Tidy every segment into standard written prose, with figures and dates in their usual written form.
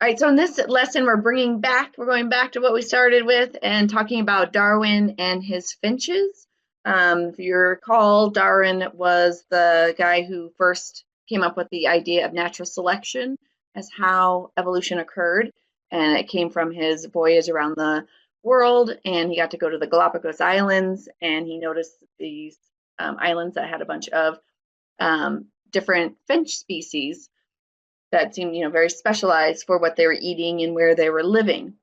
right, so in this lesson, we're going back to what we started with and talking about Darwin and his finches. If you recall, Darwin was the guy who first came up with the idea of natural selection as how evolution occurred. And it came from his voyage around the world, and he got to go to the Galapagos Islands, and he noticed these islands that had a bunch of different finch species that seemed, very specialized for what they were eating and where they were living.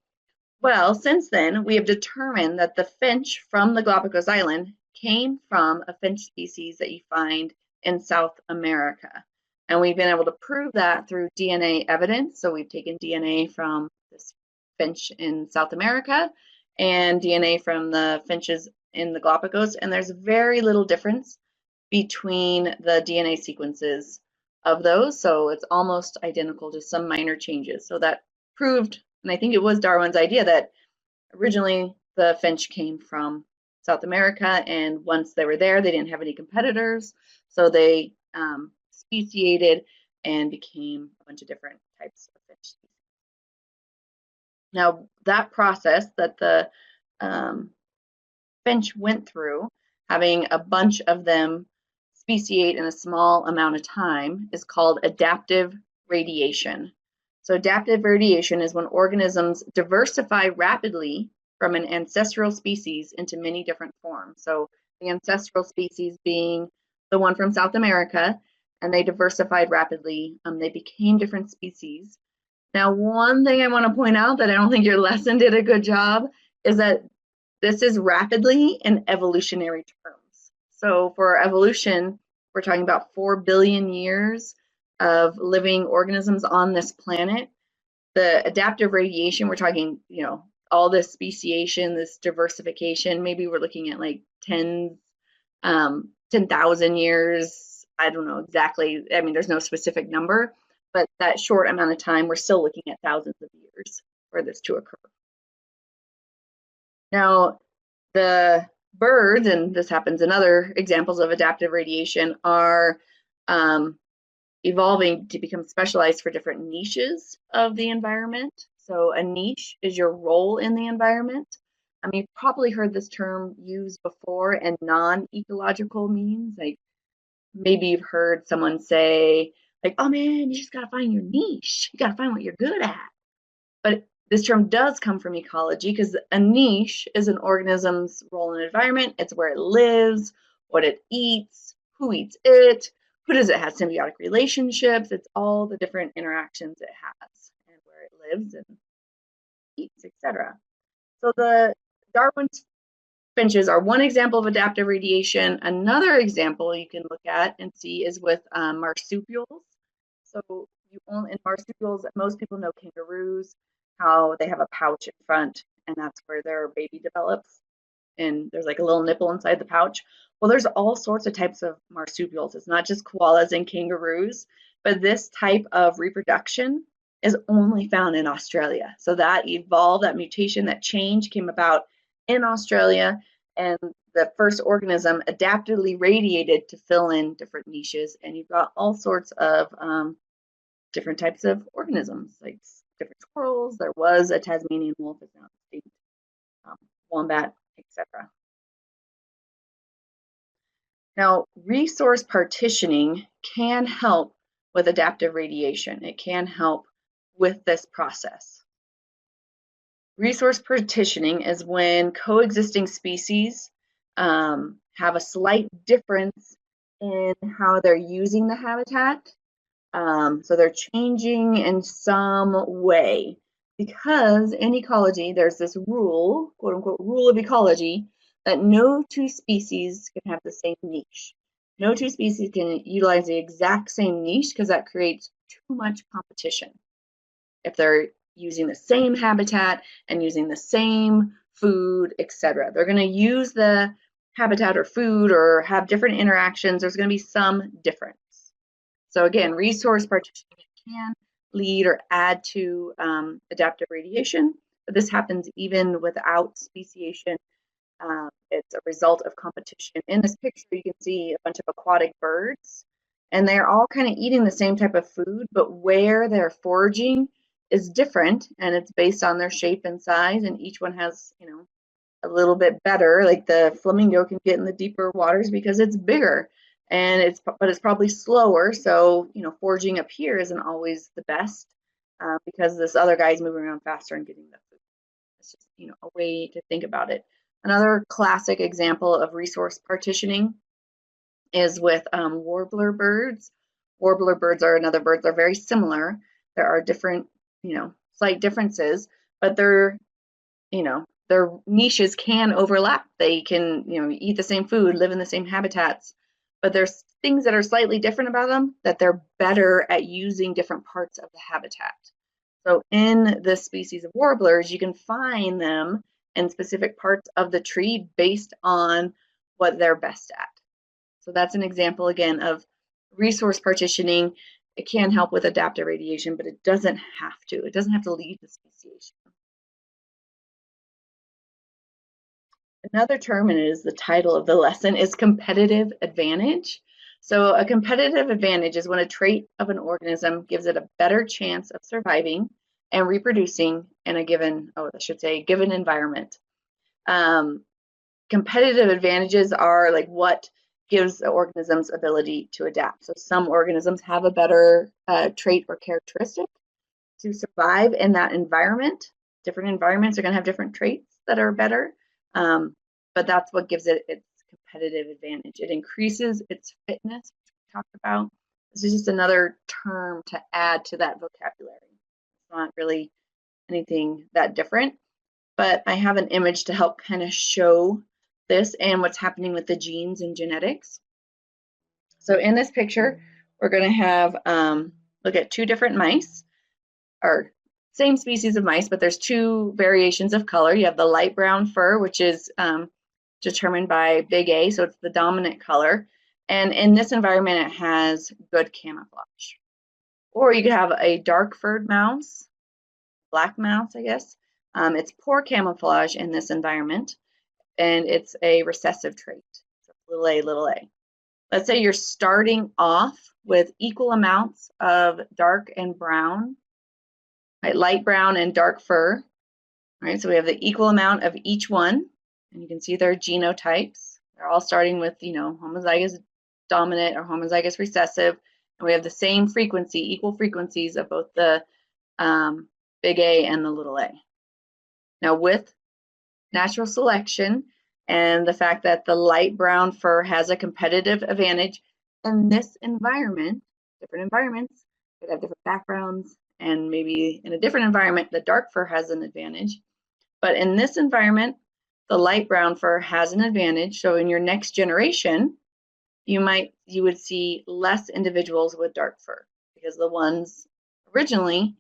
Well, since then, we have determined that the finch from the Galapagos Island came from a finch species that you find in South America. And we've been able to prove that through DNA evidence. So we've taken DNA from this finch in South America and DNA from the finches in the Galapagos, and there's very little difference between the DNA sequences of those, so it's almost identical, to some minor changes. So that proved, and I think it was Darwin's idea, that originally the finch came from South America, and once they were there, they didn't have any competitors, so they speciated and became a bunch of different types of finch species. Now, that process that the finch went through, having a bunch of them speciate in a small amount of time, is called adaptive radiation. So adaptive radiation is when organisms diversify rapidly from an ancestral species into many different forms. So the ancestral species being the one from South America, and they diversified rapidly. They became different species. Now, one thing I want to point out that I don't think your lesson did a good job is that this is rapidly in evolutionary terms. So for evolution, we're talking about 4 billion years of living organisms on this planet. The adaptive radiation, we're talking, all this speciation, this diversification, maybe we're looking at like 10,000 years. I don't know exactly. I mean, there's no specific number, but that short amount of time, we're still looking at thousands of years for this to occur. Now, the birds, and this happens in other examples of adaptive radiation, are evolving to become specialized for different niches of the environment. So a niche is your role in the environment. I mean, you've probably heard this term used before in non-ecological means. Like maybe you've heard someone say, like, oh man, you just gotta find your niche. You gotta find what you're good at. But this term does come from ecology, because a niche is an organism's role in an environment. It's where it lives, what it eats, who eats it, who does it have symbiotic relationships. It's all the different interactions it has and where it lives and eats, etc. So the Darwin's finches are one example of adaptive radiation. Another example you can look at and see is with marsupials. So in marsupials, most people know kangaroos, how they have a pouch in front, and that's where their baby develops. And there's like a little nipple inside the pouch. Well, there's all sorts of types of marsupials. It's not just koalas and kangaroos, but this type of reproduction is only found in Australia. So that evolved, that mutation, that change came about in Australia, and the first organism adaptively radiated to fill in different niches, and you've got all sorts of different types of organisms, like different squirrels. There was a Tasmanian wolf, is now extinct, wombat, etc. Now, resource partitioning can help with adaptive radiation. It can help with this process. Resource partitioning is when coexisting species have a slight difference in how they're using the habitat. So they're changing in some way, because in ecology, there's this rule, quote unquote, rule of ecology, that no two species can have the same niche. No two species can utilize the exact same niche, because that creates too much competition. If they're using the same habitat and using the same food, etc., they're going to use the habitat or food or have different interactions. There's going to be some difference. So again, resource partitioning can lead or add to adaptive radiation, but this happens even without speciation. It's a result of competition. In this picture, you can see a bunch of aquatic birds, and they're all kind of eating the same type of food, but where they're foraging is different, and it's based on their shape and size, and each one has, a little bit better. Like the flamingo can get in the deeper waters because it's bigger, and but it's probably slower. So foraging up here isn't always the best because this other guy's moving around faster and getting the food. It's just a way to think about it. Another classic example of resource partitioning is with warbler birds. Warbler birds are another bird. They're very similar. There are different, slight differences, but their niches can overlap. They can, eat the same food, live in the same habitats, but there's things that are slightly different about them, that they're better at using different parts of the habitat. So in this species of warblers, you can find them in specific parts of the tree based on what they're best at. So that's an example, again, of resource partitioning. It can help with adaptive radiation, but it doesn't have to. It doesn't have to lead to speciation. Another term, and it is the title of the lesson, is competitive advantage. So a competitive advantage is when a trait of an organism gives it a better chance of surviving and reproducing in a given, given environment. Competitive advantages are like what gives the organism's ability to adapt. So some organisms have a better trait or characteristic to survive in that environment. Different environments are going to have different traits that are better, but that's what gives it its competitive advantage. It increases its fitness, which we talked about. This is just another term to add to that vocabulary. It's not really anything that different, but I have an image to help kind of show this and what's happening with the genes and genetics. So in this picture, we're going to have look at two different mice, or same species of mice, but there's two variations of color. You have the light brown fur, which is determined by big A, so it's the dominant color. And in this environment, it has good camouflage. Or you could have a dark furred mouse, black mouse, I guess. It's poor camouflage in this environment, and it's a recessive trait. So little a, little a. Let's say you're starting off with equal amounts of dark and brown, right, light brown and dark fur. Right, so we have the equal amount of each one, and you can see their genotypes. They're all starting with, homozygous dominant or homozygous recessive, and we have the same frequency, equal frequencies of both the big A and the little a. Now with natural selection and the fact that the light brown fur has a competitive advantage in this environment, different environments could have different backgrounds, and maybe in a different environment, the dark fur has an advantage. But in this environment, the light brown fur has an advantage. So in your next generation, you would see less individuals with dark fur, because the ones originally,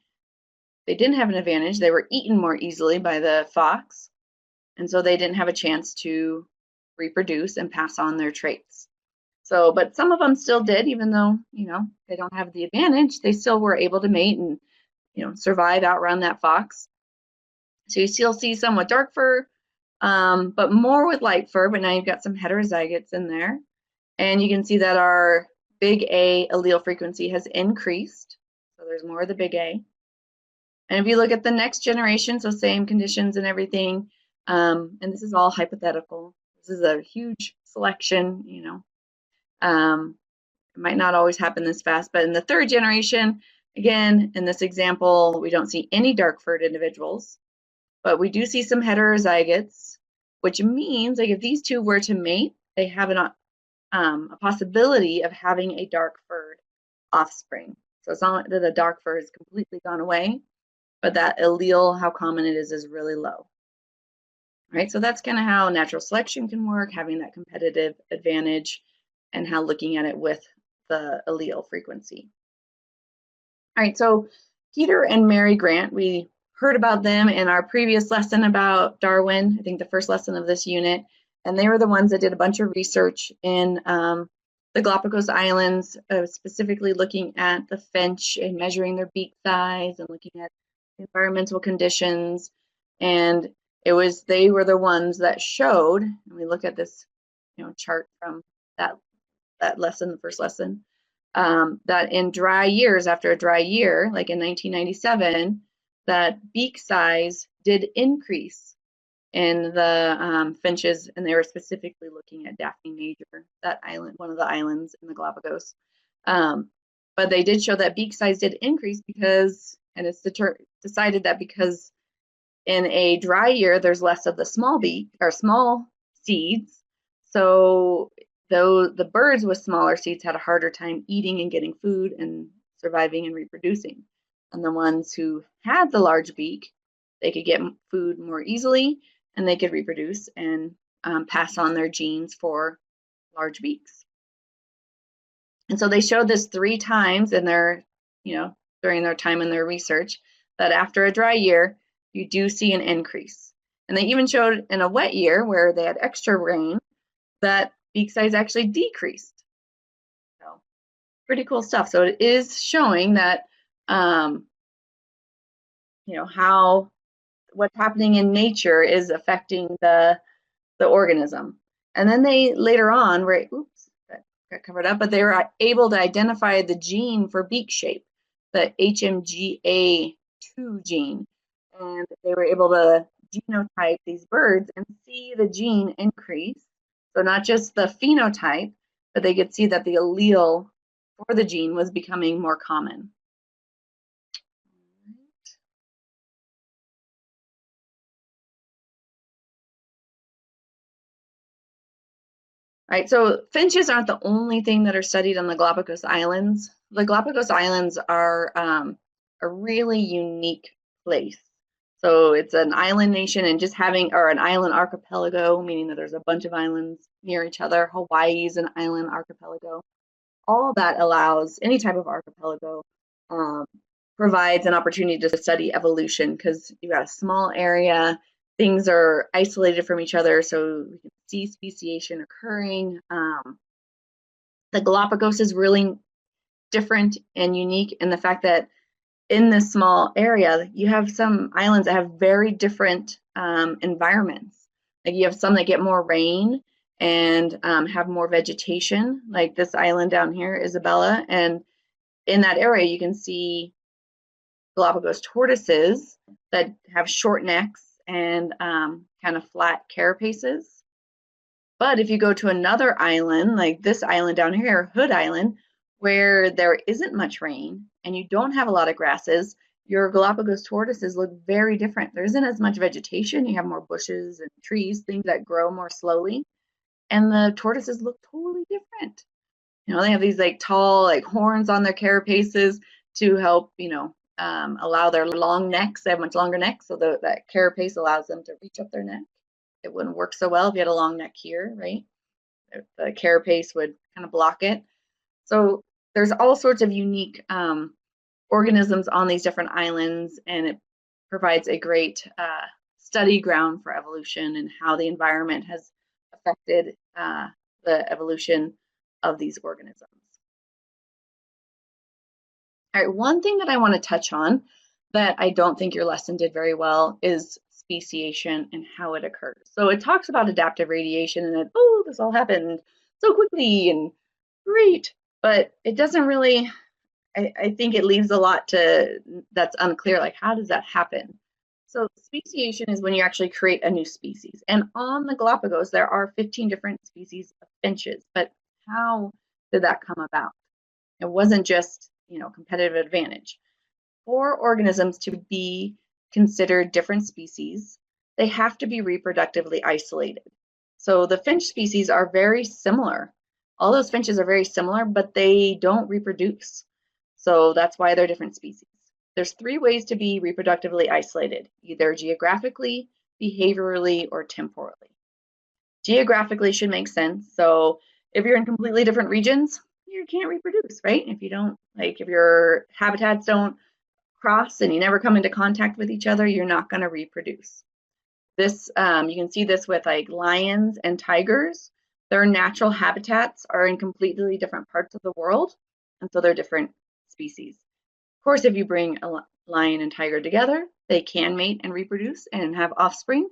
they didn't have an advantage. They were eaten more easily by the fox, and so they didn't have a chance to reproduce and pass on their traits. So, but some of them still did, even though, they don't have the advantage, they still were able to mate and, survive, outrun that fox. So you still see some with dark fur, but more with light fur, but now you've got some heterozygotes in there. And you can see that our big A allele frequency has increased. So there's more of the big A. And if you look at the next generation, so same conditions and everything, and this is all hypothetical. This is a huge selection, it might not always happen this fast, but in the third generation, again, in this example, we don't see any dark furred individuals, but we do see some heterozygotes, which means like if these two were to mate, they have a possibility of having a dark furred offspring. So it's not that the dark fur has completely gone away, but that allele, how common it is really low. Right, so that's kind of how natural selection can work, having that competitive advantage, and how looking at it with the allele frequency. All right, so Peter and Mary Grant, we heard about them in our previous lesson about Darwin, I think the first lesson of this unit, and they were the ones that did a bunch of research in the Galapagos Islands, specifically looking at the finch and measuring their beak size and looking at environmental conditions. And they were the ones that showed, and we look at this chart from that lesson, the first lesson, that in dry years, after a dry year, like in 1997, that beak size did increase in the finches, and they were specifically looking at Daphne major, that island, one of the islands in the Galapagos. But they did show that beak size did increase because, and it's decided that because in a dry year, there's less of the small beak or small seeds. So though the birds with smaller seeds had a harder time eating and getting food and surviving and reproducing. And the ones who had the large beak, they could get food more easily and they could reproduce and pass on their genes for large beaks. And so they showed this 3 times in their, during their time in their research, that after a dry year, you do see an increase. And they even showed in a wet year where they had extra rain that beak size actually decreased. So pretty cool stuff. So it is showing that, how what's happening in nature is affecting the organism. And then they later on, right, oops, that got covered up, but they were able to identify the gene for beak shape, the HMGA2 gene. And they were able to genotype these birds and see the gene increase. So not just the phenotype, but they could see that the allele for the gene was becoming more common. All right, so finches aren't the only thing that are studied on the Galapagos Islands. The Galapagos Islands are a really unique place. So it's an island nation, and just having, or an island archipelago, meaning that there's a bunch of islands near each other. Hawaii is an island archipelago. All that allows, any type of archipelago provides an opportunity to study evolution, because you've got a small area, things are isolated from each other, so we can see speciation occurring. The Galapagos is really different and unique in the fact that in this small area, you have some islands that have very different environments. Like you have some that get more rain and have more vegetation, like this island down here, Isabella. And in that area, you can see Galapagos tortoises that have short necks and kind of flat carapaces. But if you go to another island, like this island down here, Hood Island, where there isn't much rain and you don't have a lot of grasses, your Galapagos tortoises look very different. There isn't as much vegetation. You have more bushes and trees, things that grow more slowly. And the tortoises look totally different. They have these like tall like horns on their carapaces to help, allow their long necks. They have much longer necks, so that carapace allows them to reach up their neck. It wouldn't work so well if you had a long neck here, right? The carapace would kind of block it. So there's all sorts of unique organisms on these different islands, and it provides a great study ground for evolution and how the environment has affected the evolution of these organisms. All right, one thing that I want to touch on that I don't think your lesson did very well is speciation and how it occurs. So it talks about adaptive radiation and that, oh, this all happened so quickly and great, but it doesn't really, I think it leaves a lot that's unclear, like how does that happen? So speciation is when you actually create a new species. And on the Galapagos, there are 15 different species of finches, but how did that come about? It wasn't just, competitive advantage. For organisms to be considered different species, they have to be reproductively isolated. So the finch species are very similar. All those finches are very similar, but they don't reproduce. So that's why they're different species. There's 3 ways to be reproductively isolated, either geographically, behaviorally, or temporally. Geographically should make sense. So if you're in completely different regions, you can't reproduce, right? If you don't, like if your habitats don't cross and you never come into contact with each other, you're not going to reproduce. This, you can see this with like lions and tigers. Their natural habitats are in completely different parts of the world, and so they're different species. Of course, if you bring a lion and tiger together, they can mate and reproduce and have offspring.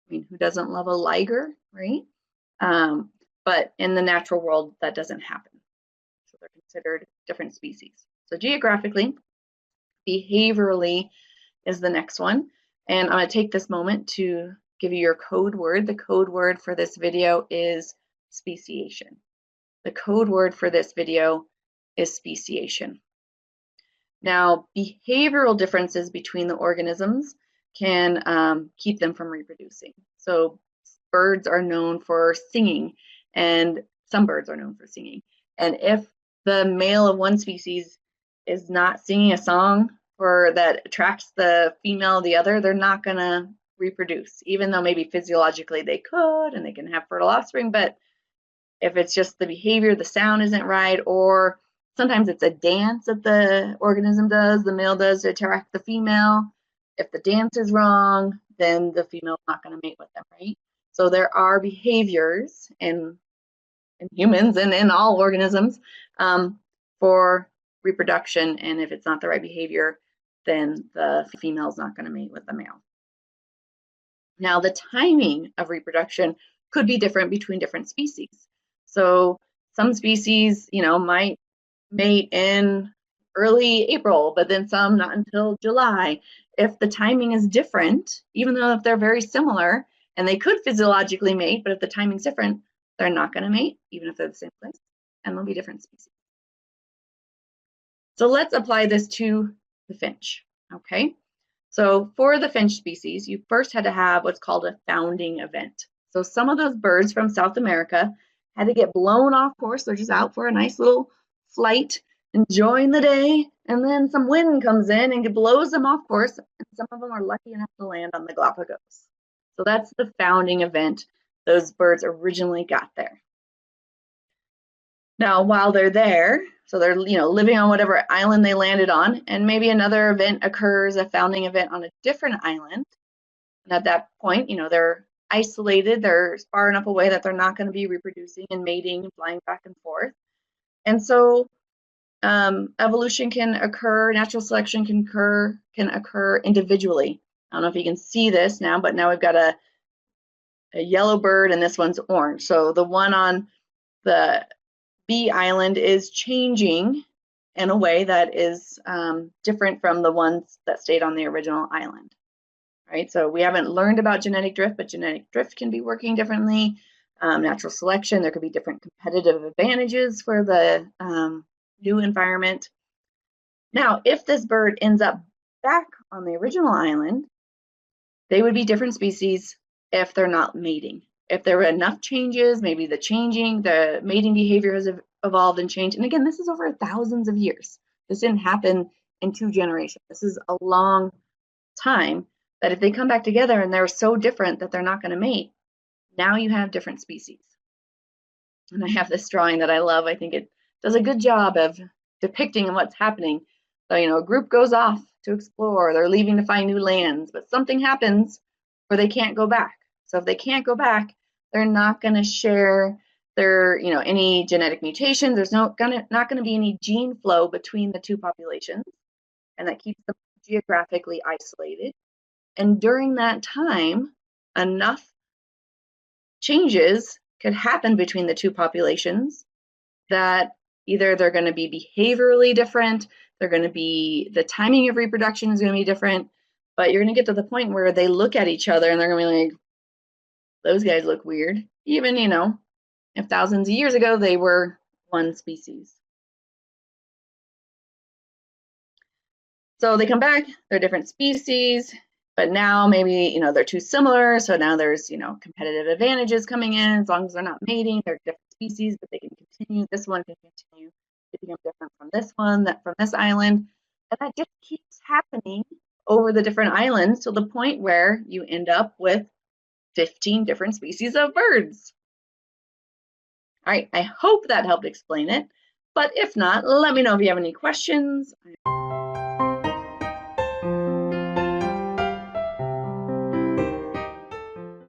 I mean, who doesn't love a liger, right? But in the natural world, that doesn't happen. So they're considered different species. So geographically, behaviorally, is the next one. And I'm going to take this moment to give you your code word. The code word for this video is speciation. The code word for this video is speciation. Now, behavioral differences between the organisms can keep them from reproducing. So birds are known for singing, and some birds are known for singing. And if the male of one species is not singing a song that attracts the female of the other, they're not going to reproduce, even though maybe physiologically they could and they can have fertile offspring. But if it's just the behavior, the sound isn't right, or sometimes it's a dance that the organism does, the male does to attract the female. If the dance is wrong, then the female is not going to mate with them, right? So there are behaviors in humans and in all organisms for reproduction, and if it's not the right behavior, then the female is not going to mate with the male. Now, the timing of reproduction could be different between different species. So some species, might mate in early April, but then some not until July. If the timing is different, even though if they're very similar and they could physiologically mate, but if the timing's different, they're not going to mate, even if they're the same place, and they'll be different species. So let's apply this to the finch, okay? So for the finch species, you first had to have what's called a founding event. So some of those birds from South America had to get blown off course. They're just out for a nice little flight, enjoying the day, and then some wind comes in and blows them off course, and some of them are lucky enough to land on the Galapagos. So that's the founding event. Those birds originally got there. Now, while they're there, so they're living on whatever island they landed on, and maybe another event occurs, a founding event on a different island. And at that point, they're isolated, they're far enough away that they're not going to be reproducing and mating and flying back and forth. And so evolution can occur, natural selection can occur individually. I don't know if you can see this now, but now we've got a yellow bird and this one's orange. So the one on the B island is changing in a way that is different from the ones that stayed on the original island, right? So we haven't learned about genetic drift, but genetic drift can be working differently. Natural selection, there could be different competitive advantages for the new environment. Now, if this bird ends up back on the original island, they would be different species if they're not mating. If there were enough changes, maybe the mating behavior has evolved and changed. And again, this is over thousands of years. This didn't happen in 2 generations. This is a long time that if they come back together and they're so different that they're not going to mate, now you have different species. And I have this drawing that I love. I think it does a good job of depicting what's happening. So, a group goes off to explore, they're leaving to find new lands, but something happens where they can't go back. So if they can't go back, they're not going to share their, any genetic mutations. There's not going to be any gene flow between the 2 populations, and that keeps them geographically isolated. And during that time, enough changes could happen between the 2 populations that either they're going to be behaviorally different, the timing of reproduction is going to be different, but you're going to get to the point where they look at each other and they're going to be like, those guys look weird. Even, if thousands of years ago they were one species. So they come back, they're different species, but now maybe, they're too similar. So now there's, competitive advantages coming in. As long as they're not mating, they're different species, but they can continue. This one can continue to become different from this one, that from this island. And that just keeps happening over the different islands to the point where you end up with 15 different species of birds. All right, I hope that helped explain it, but if not, let me know if you have any questions.